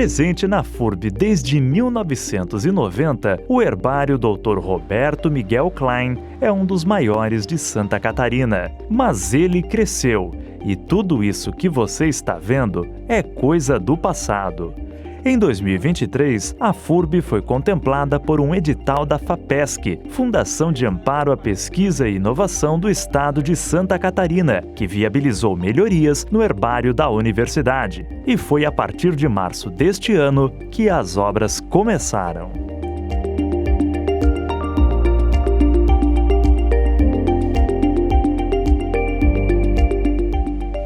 Presente na FURB desde 1990, o herbário Dr. Roberto Miguel Klein é um dos maiores de Santa Catarina. Mas ele cresceu, e tudo isso que você está vendo é coisa do passado. Em 2023, a FURB foi contemplada por um edital da FAPESC, Fundação de Amparo à Pesquisa e Inovação do Estado de Santa Catarina, que viabilizou melhorias no herbário da universidade. E foi a partir de março deste ano que as obras começaram.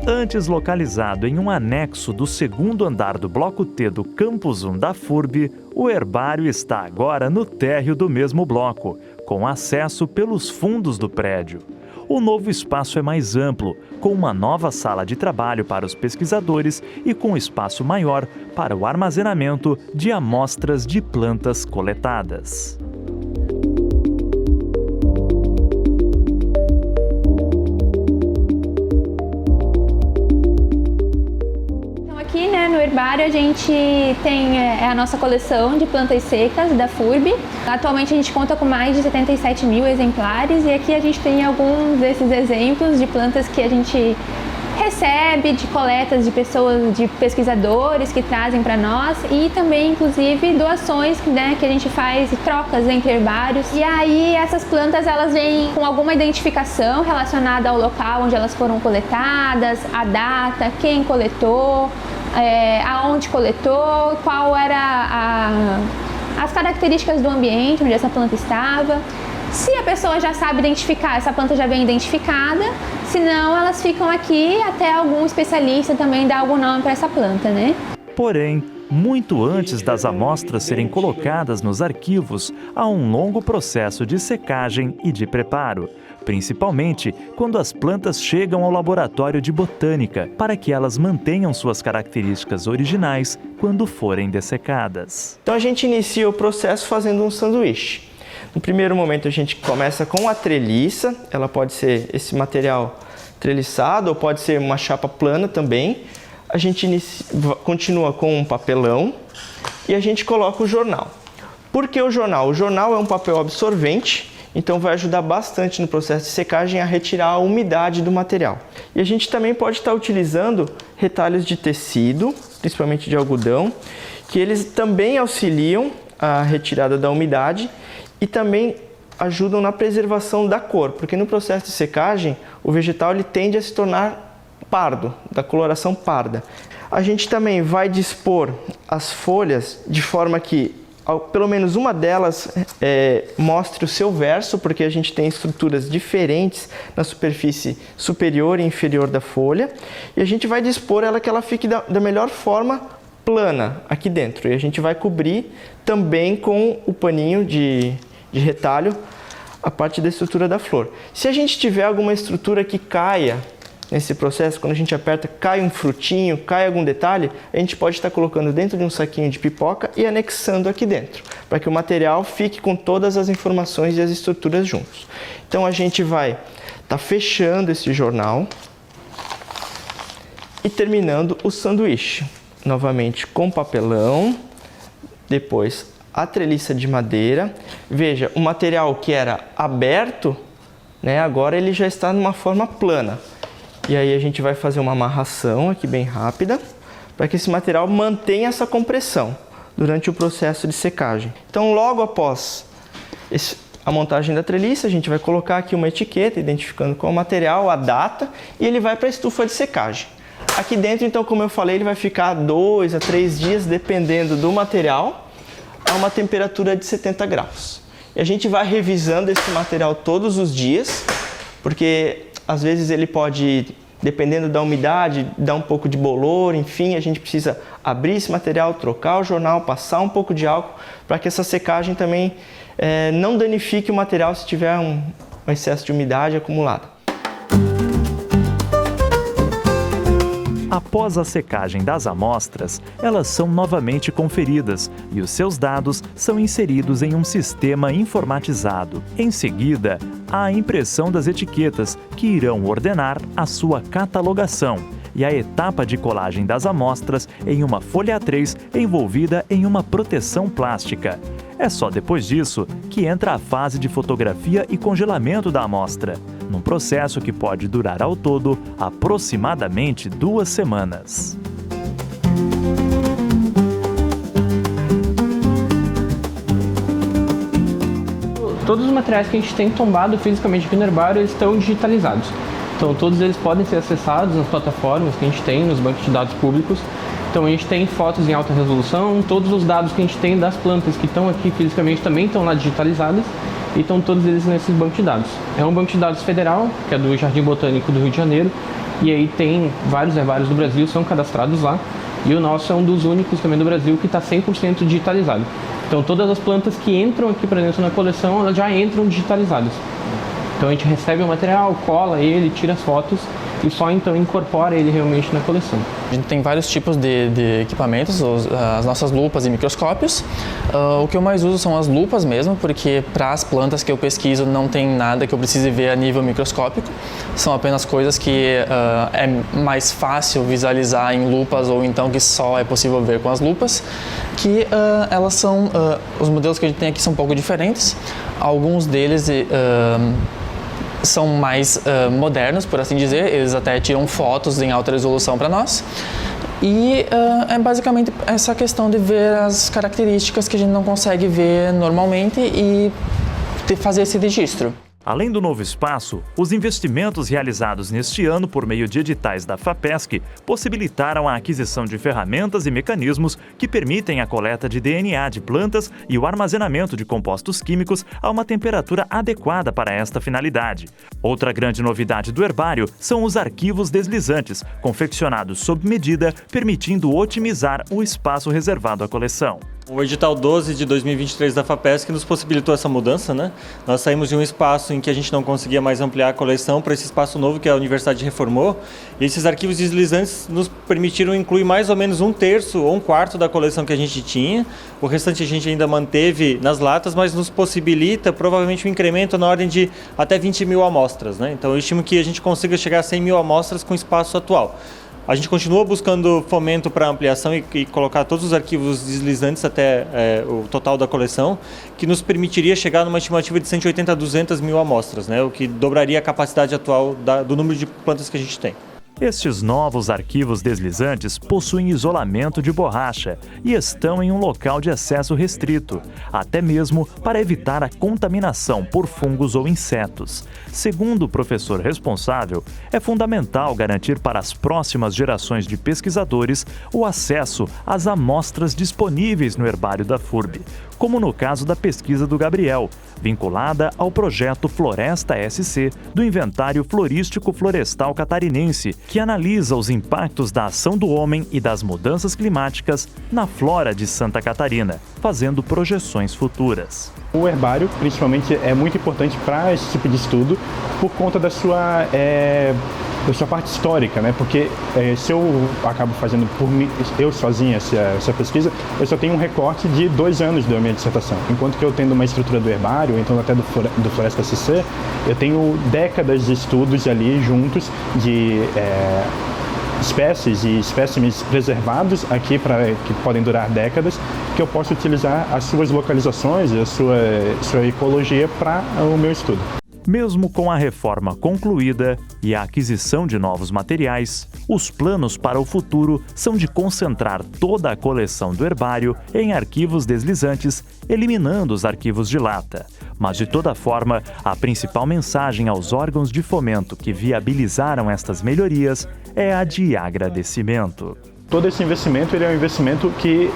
Antes localizado em um anexo do segundo andar do Bloco T do Campus 1 da FURB, o herbário está agora no térreo do mesmo bloco, com acesso pelos fundos do prédio. O novo espaço é mais amplo, com uma nova sala de trabalho para os pesquisadores e com espaço maior para o armazenamento de amostras de plantas coletadas. Aqui, no herbário a gente tem a nossa coleção de plantas secas da FURB. Atualmente a gente conta com mais de 77 mil exemplares e aqui a gente tem alguns desses exemplos de plantas que a gente recebe de coletas de pessoas, de pesquisadores que trazem para nós e também, inclusive, doações que a gente faz, trocas entre herbários. E aí essas plantas elas vêm com alguma identificação relacionada ao local onde elas foram coletadas, a data, quem coletou, aonde coletou, qual era as características do ambiente onde essa planta estava. Se a pessoa já sabe identificar, essa planta já vem identificada, se não, elas ficam aqui até algum especialista também dar algum nome para essa planta, Porém, muito antes das amostras serem colocadas nos arquivos, há um longo processo de secagem e de preparo, principalmente quando as plantas chegam ao laboratório de botânica, para que elas mantenham suas características originais quando forem dessecadas. Então a gente inicia o processo fazendo um sanduíche. No primeiro momento a gente começa com a treliça, ela pode ser esse material treliçado ou pode ser uma chapa plana também. A gente continua com um papelão e a gente coloca o jornal. Por que o jornal? O jornal é um papel absorvente, então vai ajudar bastante no processo de secagem a retirar a umidade do material. E a gente também pode estar utilizando retalhos de tecido, principalmente de algodão, que eles também auxiliam a retirada da umidade e também ajudam na preservação da cor, porque no processo de secagem o vegetal ele tende a se tornar pardo, da coloração parda. A gente também vai dispor as folhas de forma que pelo menos uma delas mostre o seu verso, porque a gente tem estruturas diferentes na superfície superior e inferior da folha, e a gente vai dispor ela que ela fique da melhor forma plana aqui dentro, e a gente vai cobrir também com o paninho de retalho a parte da estrutura da flor. Se a gente tiver alguma estrutura que caia nesse processo, quando a gente aperta, cai um frutinho, cai algum detalhe, a gente pode estar colocando dentro de um saquinho de pipoca e anexando aqui dentro, para que o material fique com todas as informações e as estruturas juntos. Então a gente vai estar fechando esse jornal e terminando o sanduíche. Novamente com papelão, depois a treliça de madeira. Veja, o material que era aberto, agora ele já está numa forma plana. E aí a gente vai fazer uma amarração aqui bem rápida, para que esse material mantenha essa compressão durante o processo de secagem. Então logo após a montagem da treliça, a gente vai colocar aqui uma etiqueta identificando qual o material, a data, e ele vai para a estufa de secagem. Aqui dentro, então, como eu falei, ele vai ficar 2 a 3 dias, dependendo do material, a uma temperatura de 70 graus. E a gente vai revisando esse material todos os dias, porque às vezes ele pode, dependendo da umidade, dar um pouco de bolor, enfim, a gente precisa abrir esse material, trocar o jornal, passar um pouco de álcool, para que essa secagem também não danifique o material se tiver um excesso de umidade acumulada. Após a secagem das amostras, elas são novamente conferidas e os seus dados são inseridos em um sistema informatizado. Em seguida, há a impressão das etiquetas, que irão ordenar a sua catalogação. e a etapa de colagem das amostras em uma folha A3 envolvida em uma proteção plástica. É só depois disso que entra a fase de fotografia e congelamento da amostra, num processo que pode durar ao todo aproximadamente 2 semanas. Todos os materiais que a gente tem tombado fisicamente aqui no herbário estão digitalizados. Então todos eles podem ser acessados nas plataformas que a gente tem, nos bancos de dados públicos. Então a gente tem fotos em alta resolução, todos os dados que a gente tem das plantas que estão aqui fisicamente também estão lá digitalizados e estão todos eles nesses bancos de dados. É um banco de dados federal, que é do Jardim Botânico do Rio de Janeiro, e aí tem vários herbários do Brasil, são cadastrados lá, e o nosso é um dos únicos também do Brasil que está 100% digitalizado. Então todas as plantas que entram aqui para dentro na coleção, elas já entram digitalizadas. Então a gente recebe o material, cola ele, tira as fotos e só então incorpora ele realmente na coleção. A gente tem vários tipos de equipamentos, as nossas lupas e microscópios. O que eu mais uso são as lupas mesmo, porque para as plantas que eu pesquiso não tem nada que eu precise ver a nível microscópico. São apenas coisas que é mais fácil visualizar em lupas ou então que só é possível ver com as lupas. Que elas são, os modelos que a gente tem aqui são um pouco diferentes. Alguns deles são mais modernos, por assim dizer, eles até tiram fotos em alta resolução para nós. E é basicamente essa questão de ver as características que a gente não consegue ver normalmente e de fazer esse registro. Além do novo espaço, os investimentos realizados neste ano por meio de editais da FAPESC possibilitaram a aquisição de ferramentas e mecanismos que permitem a coleta de DNA de plantas e o armazenamento de compostos químicos a uma temperatura adequada para esta finalidade. Outra grande novidade do herbário são os arquivos deslizantes, confeccionados sob medida, permitindo otimizar o espaço reservado à coleção. O edital 12 de 2023 da FAPESC nos possibilitou essa mudança, né? Nós saímos de um espaço em que a gente não conseguia mais ampliar a coleção para esse espaço novo que a universidade reformou. E esses arquivos deslizantes nos permitiram incluir mais ou menos 1/3 ou 1/4 da coleção que a gente tinha. O restante a gente ainda manteve nas latas, mas nos possibilita provavelmente um incremento na ordem de até 20 mil amostras, né? Então eu estimo que a gente consiga chegar a 100 mil amostras com o espaço atual. A gente continua buscando fomento para ampliação e colocar todos os arquivos deslizantes até o total da coleção, que nos permitiria chegar numa estimativa de 180 a 200 mil amostras, né, o que dobraria a capacidade atual do número de plantas que a gente tem. Estes novos arquivos deslizantes possuem isolamento de borracha e estão em um local de acesso restrito, até mesmo para evitar a contaminação por fungos ou insetos. Segundo o professor responsável, é fundamental garantir para as próximas gerações de pesquisadores o acesso às amostras disponíveis no herbário da FURB, como no caso da pesquisa do Gabriel, vinculada ao projeto Floresta SC do Inventário Florístico Florestal Catarinense, que analisa os impactos da ação do homem e das mudanças climáticas na flora de Santa Catarina, fazendo projeções futuras. O herbário, principalmente, é muito importante para esse tipo de estudo por conta da sua parte histórica, né? Porque se eu acabo fazendo por mim, eu sozinho essa pesquisa, eu só tenho um recorte de 2 anos da minha dissertação. Enquanto que eu tendo uma estrutura do herbário, então até do Floresta SC, eu tenho décadas de estudos ali juntos de espécies e espécimes preservados aqui que podem durar décadas, que eu posso utilizar as suas localizações e a sua ecologia para o meu estudo. Mesmo com a reforma concluída e a aquisição de novos materiais, os planos para o futuro são de concentrar toda a coleção do herbário em arquivos deslizantes, eliminando os arquivos de lata. Mas, de toda forma, a principal mensagem aos órgãos de fomento que viabilizaram estas melhorias é a de agradecimento. Todo esse investimento ele é um investimento que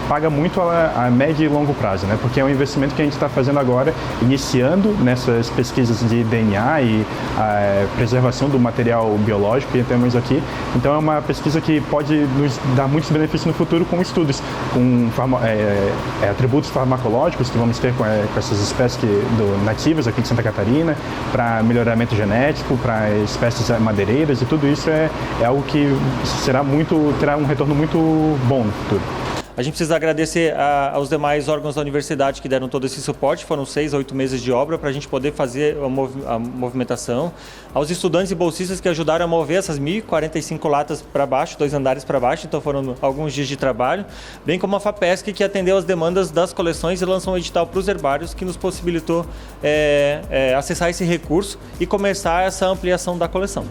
paga muito a médio e longo prazo, né? Porque é um investimento que a gente está fazendo agora, iniciando nessas pesquisas de DNA e a preservação do material biológico que temos aqui. Então é uma pesquisa que pode nos dar muitos benefícios no futuro com estudos, com atributos farmacológicos que vamos ter com essas espécies nativas aqui de Santa Catarina, para melhoramento genético, para espécies madeireiras, e tudo isso é algo que terá um retorno muito bom no futuro. A gente precisa agradecer aos demais órgãos da universidade que deram todo esse suporte, foram 6 a 8 meses de obra para a gente poder fazer a movimentação, aos estudantes e bolsistas que ajudaram a mover essas 1.045 latas para baixo, 2 andares para baixo, então foram alguns dias de trabalho, bem como a FAPESC, que atendeu às demandas das coleções e lançou um edital para os herbários, que nos possibilitou acessar esse recurso e começar essa ampliação da coleção.